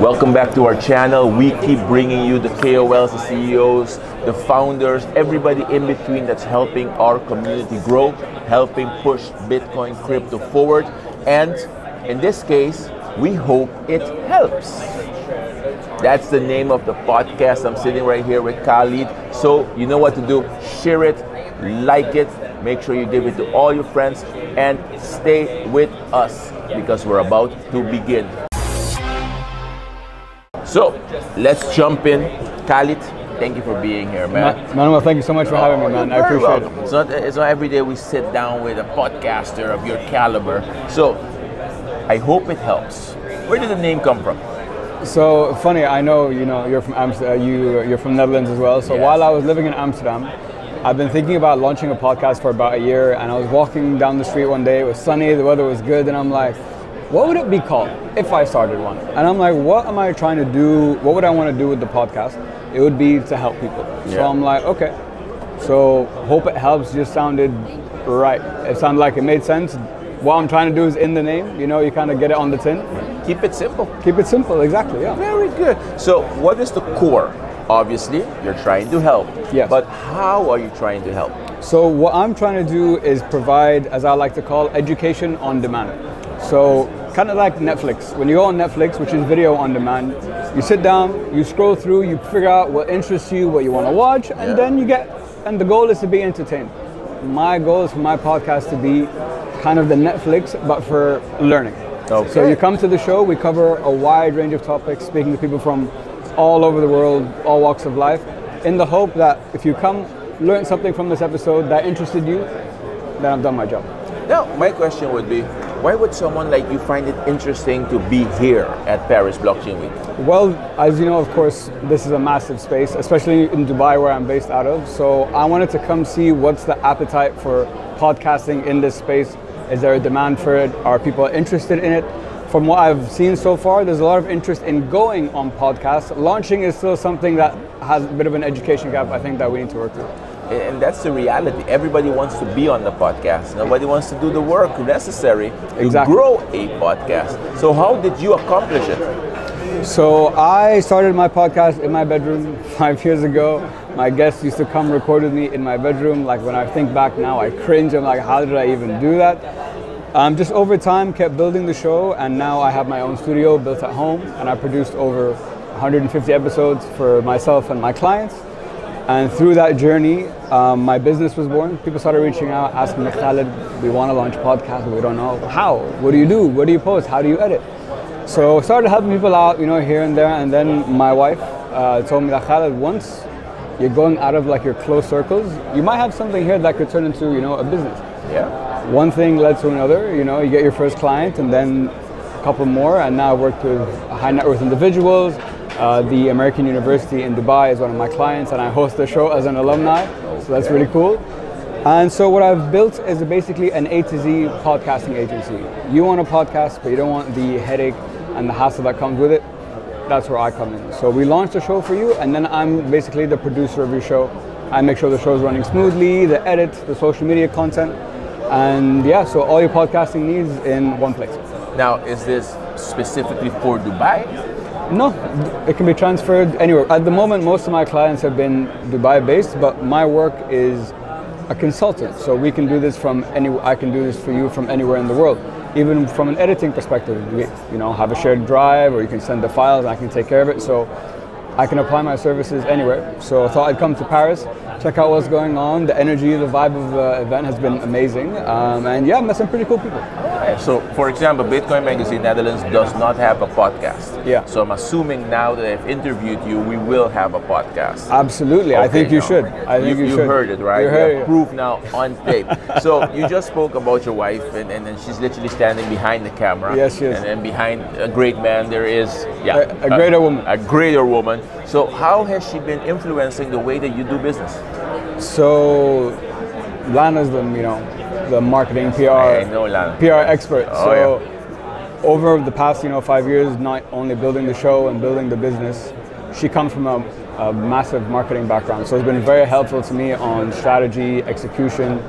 Welcome back to our channel. We keep bringing you the KOLs, the CEOs, the founders, everybody in between that's helping our community grow, helping push Bitcoin crypto forward. And in this case, we hope it helps. That's the name of the podcast. I'm sitting right here with Khaled. So you know what to do. Share it, like it, make sure you give it to all your friends, and stay with us because we're about to begin. So let's jump in. Khaled, thank you for being here, man. Manuel, thank you so much for having me, man. I appreciate it. It's not every day we sit down with a podcaster of your caliber. So I hope it helps. Where did the name come from? So funny, I know you're from Amsterdam. You're from Netherlands as well. So yes. While I was living in Amsterdam, I've been thinking about launching a podcast for about a year. And I was walking down the street one day. It was sunny. The weather was good, and I'm like, what would it be called if I started one? And I'm like, what am I trying to do? What would I want to do with the podcast? It would be to help people. Yeah. So I'm like, okay. So hope it helps just sounded right. It sounded like it made sense. What I'm trying to do is in the name. You kind of get it on the tin. Keep it simple. Keep it simple, exactly, yeah. Very good. So what is the core? Obviously, you're trying to help. Yes. But how are you trying to help? So what I'm trying to do is provide, as I like to call, education on demand. So kind of like Netflix. When you go on Netflix, which is video on demand, you sit down, you scroll through, you figure out what interests you, what you want to watch, and then and the goal is to be entertained. My goal is for my podcast to be kind of the Netflix, but for learning. Okay. So you come to the show, we cover a wide range of topics, speaking to people from all over the world, all walks of life, in the hope that if you come, learn something from this episode that interested you, then I've done my job. Now, my question would be, why would someone like you find it interesting to be here at Paris Blockchain Week? Well, as you know, of course, this is a massive space, especially in Dubai where I'm based out of. So I wanted to come see what's the appetite for podcasting in this space. Is there a demand for it? Are people interested in it? From what I've seen so far, there's a lot of interest in going on podcasts. Launching is still something that has a bit of an education gap, I think, that we need to work through. And that's the reality. Everybody wants to be on the podcast. Nobody wants to do the work necessary to grow a podcast. So how did you accomplish it? So I started my podcast in my bedroom 5 years ago. My guests used to come record with me in my bedroom. Like when I think back now, I cringe. I'm like, how did I even do that? Just over time, kept building the show, and now I have my own studio built at home, and I produced over 150 episodes for myself and my clients. And through that journey, my business was born. People started reaching out, asking me, Khaled, we want to launch a podcast, but we don't know how. What do you do? What do you post? How do you edit? So I started helping people out, here and there. And then my wife told me that, Khaled, once you're going out of like your close circles, you might have something here that could turn into, a business. Yeah. One thing led to another. You get your first client, and then a couple more. And now I work with high net worth individuals. The American University in Dubai is one of my clients, and I host the show as an alumni, so that's really cool. And so what I've built is basically an A to Z podcasting agency. You want a podcast, but you don't want the headache and the hassle that comes with it. That's where I come in. So we launched the show for you, and then I'm basically the producer of your show. I make sure the show is running smoothly, the edit, the social media content, and so all your podcasting needs in one place. Now, is this specifically for Dubai? No, it can be transferred anywhere. At the moment, most of my clients have been Dubai-based, but my work is a consultant. So we can do this from anywhere. I can do this for you from anywhere in the world. Even from an editing perspective, we have a shared drive, or you can send the files, and I can take care of it. So I can apply my services anywhere. So I thought I'd come to Paris, check out what's going on. The energy, the vibe of the event has been amazing. And I met some pretty cool people. So, for example, Bitcoin Magazine Netherlands does not have a podcast. Yeah. So I'm assuming now that I've interviewed you, we will have a podcast. Absolutely. Okay, I think you should. I think you should. You heard it, right? You heard it. Proof now on tape. So you just spoke about your wife, and then she's literally standing behind the camera. Yes, she is. And then behind a great man, there is a greater woman. A greater woman. So how has she been influencing the way that you do business? So Lana's the marketing PR expert. Over the past 5 years, not only building the show and building the business, she comes from a massive marketing background. So it's been very helpful to me on strategy, execution.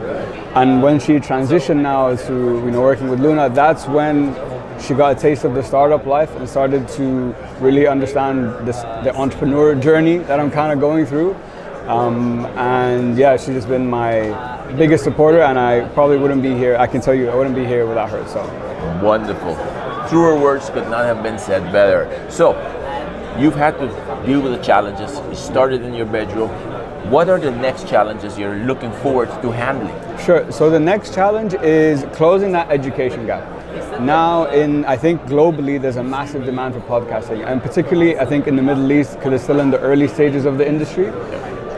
And when she transitioned now to working with Luna, that's when she got a taste of the startup life and started to really understand the entrepreneur journey that I'm kind of going through. And yeah, she's just been my biggest supporter, and I probably wouldn't be here. I can tell you, I wouldn't be here without her. So wonderful. Truer words could not have been said better. So you've had to deal with the challenges. You started in your bedroom. What are the next challenges you're looking forward to handling? Sure. So the next challenge is closing that education gap. Now, I think globally, there's a massive demand for podcasting, and particularly I think in the Middle East, because it's still in the early stages of the industry.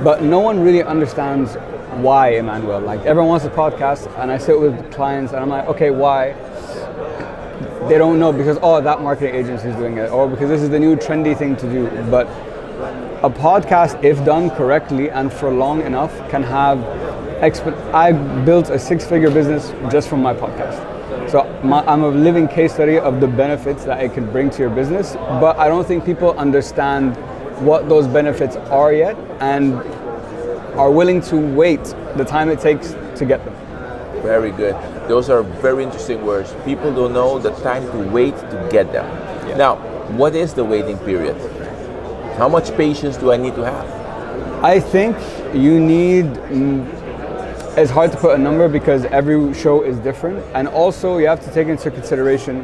But no one really understands why, Emmanuel. Like, everyone wants a podcast, and I sit with clients and I'm like, okay, why? They don't know because, oh, that marketing agency is doing it, or because this is the new trendy thing to do. But a podcast, if done correctly and for long enough, can have I built a 6-figure business just from my podcast. So I'm a living case study of the benefits that it can bring to your business, but I don't think people understand what those benefits are yet and are willing to wait the time it takes to get them. Very good. Those are very interesting words. People don't know the time to wait to get them. Yeah. Now, what is the waiting period? How much patience do I need to have? I think you need, it's hard to put a number because every show is different, and also you have to take into consideration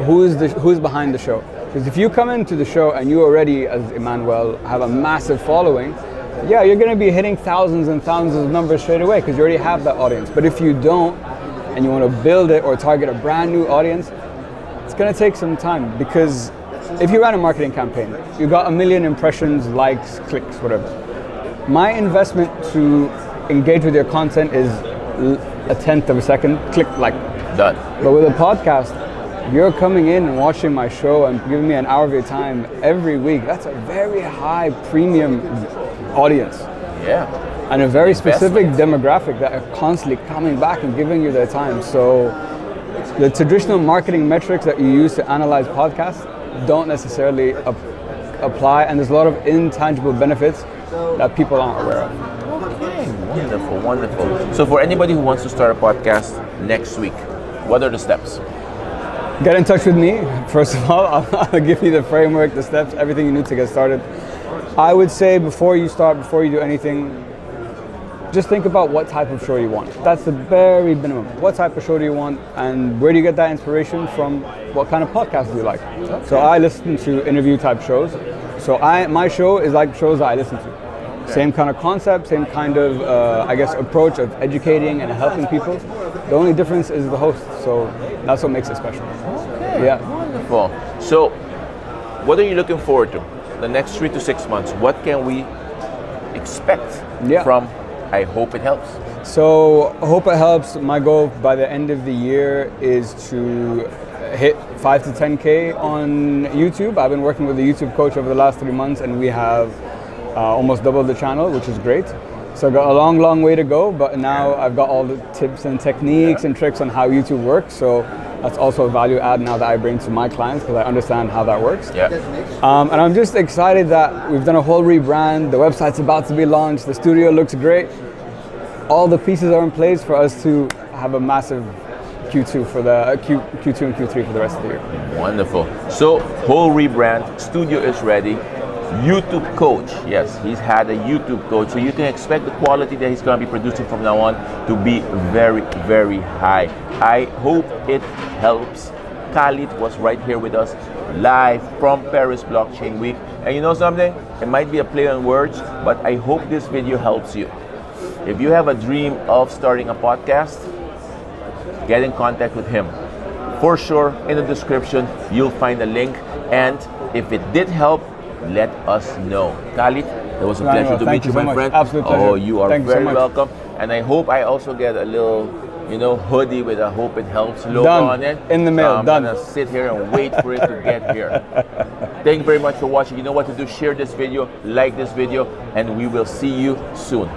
who's behind the show. Because if you come into the show and you already, as Emmanuel, have a massive following, yeah, you're going to be hitting thousands and thousands of numbers straight away because you already have that audience. But if you don't, and you want to build it or target a brand new audience, it's going to take some time. Because if you ran a marketing campaign, you got 1 million impressions, likes, clicks, whatever. My investment to engage with your content is 1/10 of a second, click, like. Done. But with a podcast, you're coming in and watching my show and giving me an hour of your time every week. That's a very high premium audience. Yeah. And a very specific demographic that are constantly coming back and giving you their time. So the traditional marketing metrics that you use to analyze podcasts don't necessarily apply, and there's a lot of intangible benefits that people aren't aware of. Okay, wonderful, wonderful. So for anybody who wants to start a podcast next week, what are the steps? Get in touch with me. First of all, I'll give you the framework, the steps, everything you need to get started. I would say before you start, before you do anything, just think about what type of show you want. That's the very minimum. What type of show do you want, and where do you get that inspiration from? What kind of podcast do you like? Okay. So I listen to interview type shows. So my show is like shows that I listen to. Okay. Same kind of concept, same kind of, I guess, approach of educating and helping people. The only difference is the host. So that's what makes it special. Okay, yeah. Wonderful. So what are you looking forward to? The next 3 to 6 months, what can we expect from I Hope It Helps? So I Hope It Helps, my goal by the end of the year is to hit 5 to 10K on YouTube. I've been working with a YouTube coach over the last 3 months, and we have almost doubled the channel, which is great. So I've got a long, long way to go, but now I've got all the tips and techniques and tricks on how YouTube works. So that's also a value add now that I bring to my clients because I understand how that works. Yeah. And I'm just excited that we've done a whole rebrand. The website's about to be launched. The studio looks great. All the pieces are in place for us to have a massive Q2 for the Q2 and Q3 for the rest of the year. Wonderful. So whole rebrand, studio is ready. YouTube coach, yes, he's had a YouTube coach, so you can expect the quality that he's going to be producing from now on to be very, very high. I hope it helps. Khaled was right here with us live from Paris Blockchain Week, and you know something? It might be a play on words, but I hope this video helps you. If you have a dream of starting a podcast, get in contact with him. For sure, in the description, you'll find a link, and if it did help, let us know. Khaled, it was a pleasure to meet you, my friend. Absolute pleasure. Oh, you are very welcome. And I hope I also get a little, hoodie with a Hope It Helps logo on it. In the mail, done. I'm gonna sit here and wait for it to get here. Thank you very much for watching. You know what to do. Share this video, like this video, and we will see you soon.